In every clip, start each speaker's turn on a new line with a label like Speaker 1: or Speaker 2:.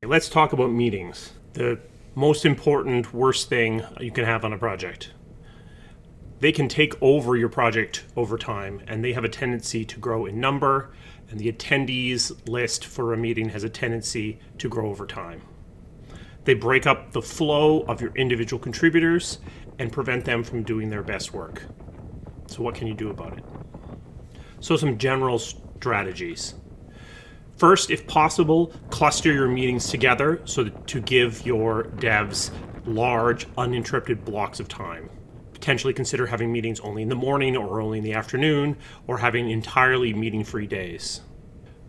Speaker 1: Let's talk about meetings. The most important, worst thing you can have on a project. They can take over your project over time, and they have a tendency to grow in number, and the attendees list for a meeting has a tendency to grow over time. They break up the flow of your individual contributors and prevent them from doing their best work. So what can you do about it? So some general strategies. First, if possible, cluster your meetings together so that to give your devs large, uninterrupted blocks of time. Potentially consider having meetings only in the morning or only in the afternoon, or having entirely meeting-free days.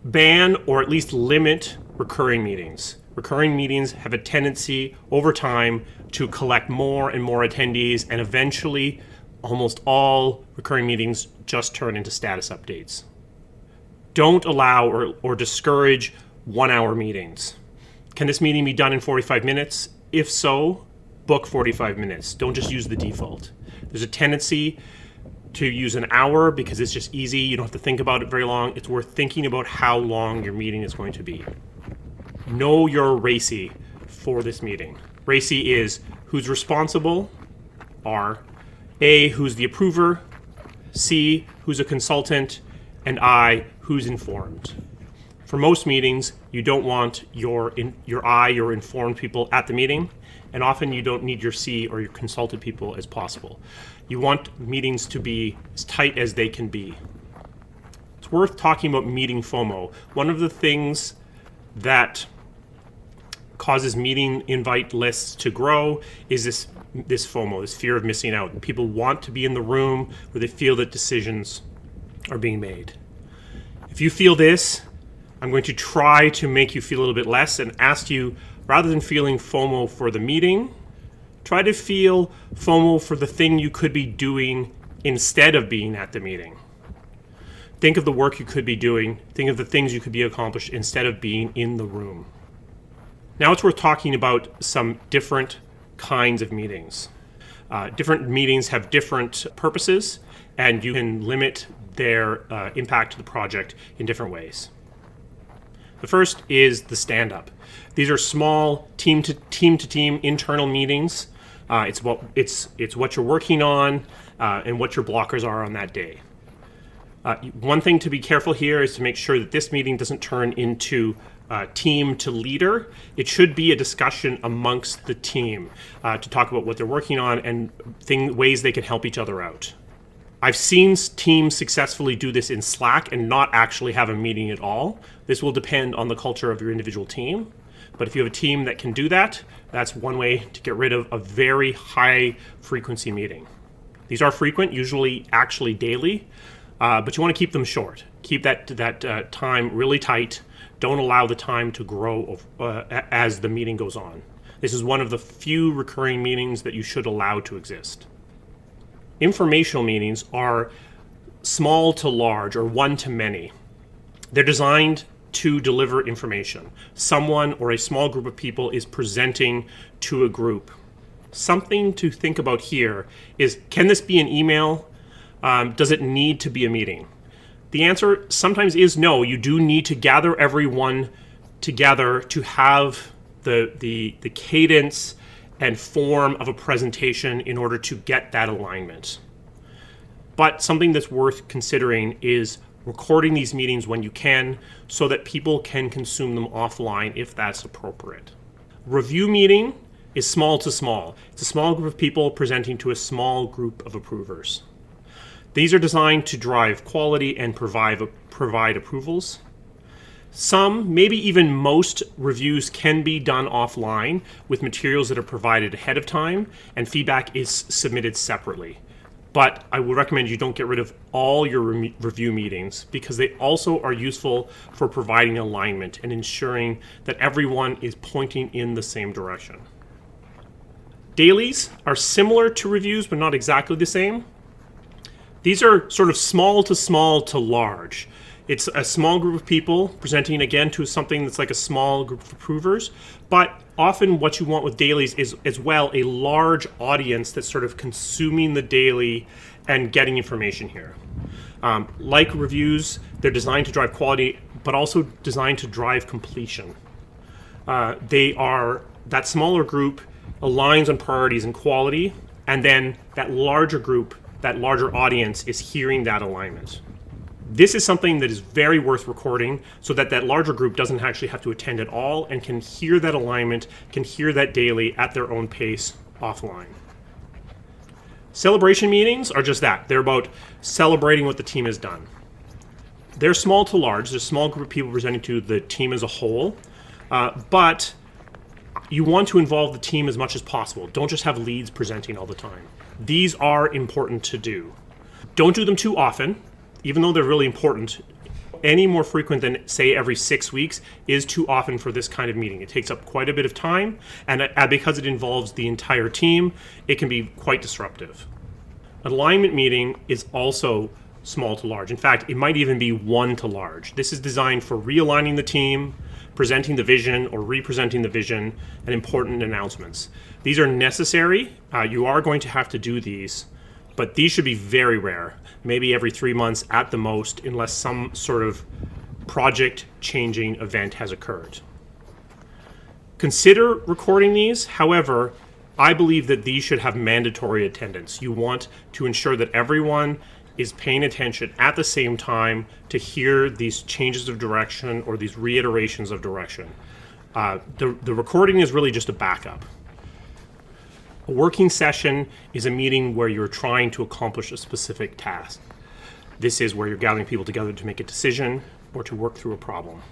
Speaker 1: Ban or at least limit recurring meetings. Recurring meetings have a tendency over time to collect more and more attendees, and eventually almost all recurring meetings just turn into status updates. Don't allow or discourage 1-hour meetings. Can this meeting be done in 45 minutes? If so, book 45 minutes. Don't just use the default. There's a tendency to use an hour because it's just easy. You don't have to think about it very long. It's worth thinking about how long your meeting is going to be. Know your RACI for this meeting. RACI is who's responsible, R, A, who's the approver, C, who's a consultant, and I, who's informed. For most meetings, you don't want your informed people at the meeting, and often you don't need your C or your consulted people as possible. You want meetings to be as tight as they can be. It's worth talking about meeting FOMO. One of the things that causes meeting invite lists to grow is this FOMO, this fear of missing out. People want to be in the room where they feel that decisions are being made. If you feel this, I'm going to try to make you feel a little bit less and ask you, rather than feeling FOMO for the meeting, try to feel FOMO for the thing you could be doing instead of being at the meeting. Think of the work you could be doing. Think of the things you could be accomplished instead of being in the room. Now it's worth talking about some different kinds of meetings. Different meetings have different purposes, and you can limit their impact to the project in different ways. The first is the stand-up. These are small team-to-team internal meetings. It's what you're working on and what your blockers are on that day. One thing to be careful here is to make sure that this meeting doesn't turn into team to leader. It should be a discussion amongst the team to talk about what they're working on and ways they can help each other out. I've seen teams successfully do this in Slack and not actually have a meeting at all. This will depend on the culture of your individual team. But if you have a team that can do that, that's one way to get rid of a very high frequency meeting. These are frequent, usually actually daily, but you want to keep them short. Keep that time really tight. Don't allow the time to grow as the meeting goes on. This is one of the few recurring meetings that you should allow to exist. Informational meetings are small to large or one to many. They're designed to deliver information. Someone or a small group of people is presenting to a group. Something to think about here is, can this be an email? Does it need to be a meeting? The answer sometimes is no. You do need to gather everyone together to have the cadence and form of a presentation in order to get that alignment. But something that's worth considering is recording these meetings when you can so that people can consume them offline if that's appropriate. Review meeting is small to small. It's a small group of people presenting to a small group of approvers. These are designed to drive quality and provide approvals. Some, maybe even most, reviews can be done offline with materials that are provided ahead of time, and feedback is submitted separately. But I would recommend you don't get rid of all your review meetings because they also are useful for providing alignment and ensuring that everyone is pointing in the same direction. Dailies are similar to reviews, but not exactly the same. These are sort of small to large. It's a small group of people presenting again to something that's like a small group of approvers, but often what you want with dailies is as well a large audience that's sort of consuming the daily and getting information here. Like reviews, they're designed to drive quality, but also designed to drive completion. That smaller group aligns on priorities and quality, and then that larger group, that larger audience is hearing that alignment. This is something that is very worth recording so that that larger group doesn't actually have to attend at all and can hear that alignment, can hear that daily at their own pace offline. Celebration meetings are just that. They're about celebrating what the team has done. They're small to large. There's a small group of people presenting to the team as a whole, but you want to involve the team as much as possible. Don't just have leads presenting all the time. These are important to do. Don't do them too often, even though they're really important. Any more frequent than, say, every 6 weeks is too often for this kind of meeting. It takes up quite a bit of time, and because it involves the entire team, it can be quite disruptive. An alignment meeting is also small to large. In fact, it might even be 1 to large. This is designed for realigning the team, presenting the vision or representing the vision, and important announcements. These are necessary. You are going to have to do these, but these should be very rare, maybe every 3 months at the most, unless some sort of project-changing event has occurred. Consider recording these. However, I believe that these should have mandatory attendance. You want to ensure that everyone is paying attention at the same time to hear these changes of direction or these reiterations of direction. The recording is really just a backup. A working session is a meeting where you're trying to accomplish a specific task. This is where you're gathering people together to make a decision or to work through a problem.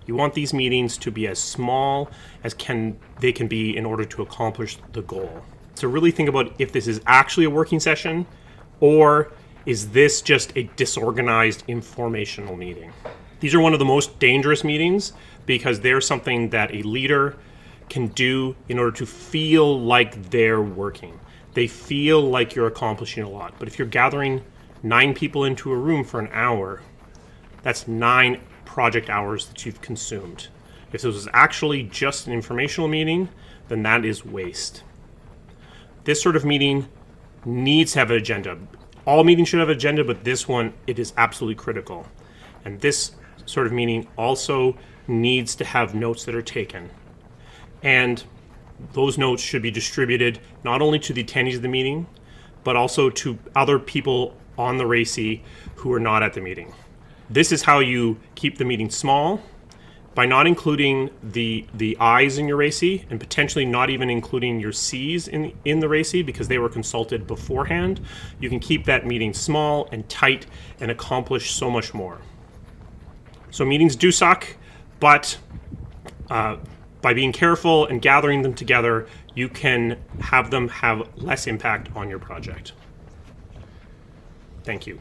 Speaker 1: You want these meetings to be as small as they can be in order to accomplish the goal. So really think about if this is actually a working session, or is this just a disorganized informational meeting? These are one of the most dangerous meetings because they're something that a leader can do in order to feel like they're working. They feel like you're accomplishing a lot. But if you're gathering 9 people into a room for an hour, that's 9 project hours that you've consumed. If this was actually just an informational meeting, then that is waste. This sort of meeting needs to have an agenda. All meetings should have an agenda, but this one, it is absolutely critical. And this sort of meeting also needs to have notes that are taken. And those notes should be distributed not only to the attendees of the meeting, but also to other people on the RACI who are not at the meeting. This is how you keep the meeting small, by not including the I's in your RACI and potentially not even including your C's in the RACI because they were consulted beforehand. You can keep that meeting small and tight and accomplish so much more. So meetings do suck, but by being careful and gathering them together, you can have them have less impact on your project. Thank you.